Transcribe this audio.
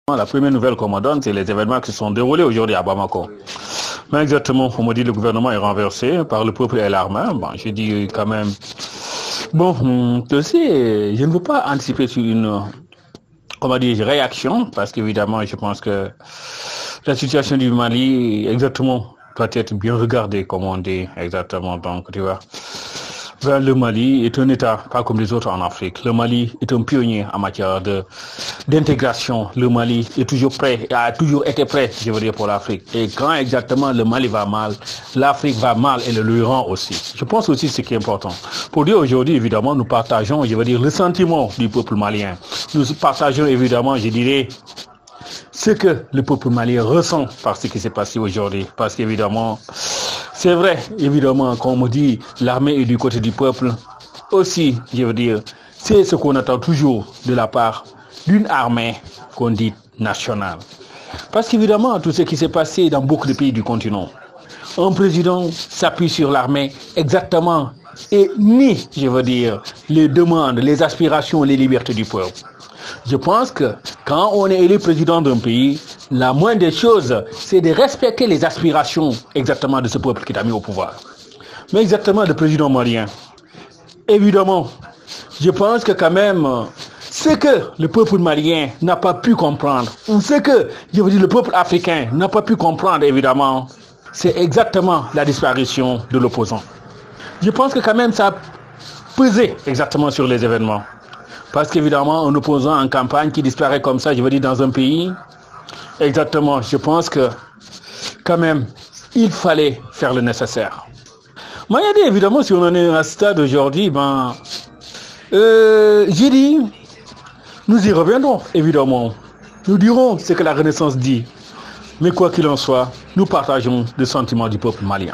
La première nouvelle qu'on me donne, c'est les événements qui se sont déroulés aujourd'hui à Bamako. Mais exactement, on me dit que le gouvernement est renversé par le peuple et l'armée. Bon, je dis quand même, bon, tu sais, je ne veux pas anticiper sur une, comment dire, réaction, parce qu'évidemment, je pense que la situation du Mali, exactement, doit être bien regardée, comme on dit, exactement. Donc, tu vois. Le Mali est un État, pas comme les autres en Afrique. Le Mali est un pionnier en matière d'intégration. Le Mali est toujours prêt, a toujours été prêt, je veux dire, pour l'Afrique. Et quand exactement le Mali va mal, l'Afrique va mal et le Lorient aussi. Je pense aussi ce qui est important. Pour dire aujourd'hui, évidemment, nous partageons, je veux dire, le sentiment du peuple malien. Nous partageons évidemment, je dirais, ce que le peuple malien ressent par ce qui s'est passé aujourd'hui. Parce qu'évidemment, c'est vrai, évidemment, comme on dit, l'armée est du côté du peuple. Aussi, je veux dire, c'est ce qu'on attend toujours de la part d'une armée qu'on dit nationale. Parce qu'évidemment, tout ce qui s'est passé dans beaucoup de pays du continent, un président s'appuie sur l'armée exactement et nie, je veux dire, les demandes, les aspirations, les libertés du peuple. Je pense que quand on est élu président d'un pays, la moindre des choses, c'est de respecter les aspirations exactement de ce peuple qui t'a mis au pouvoir. Mais exactement le président malien. Évidemment, je pense que quand même, ce que le peuple malien n'a pas pu comprendre, ou ce que, je veux dire, le peuple africain n'a pas pu comprendre, évidemment, c'est exactement la disparition de l'opposant. Je pense que quand même ça a pesé exactement sur les événements. Parce qu'évidemment, un opposant en campagne qui disparaît comme ça, je veux dire, dans un pays, exactement, je pense que quand même, il fallait faire le nécessaire. Moi, il y a dit, évidemment, si on en est à ce stade aujourd'hui, j'ai dit, nous y reviendrons, évidemment. Nous dirons ce que la Renaissance dit. Mais quoi qu'il en soit, nous partageons le sentiment du peuple malien.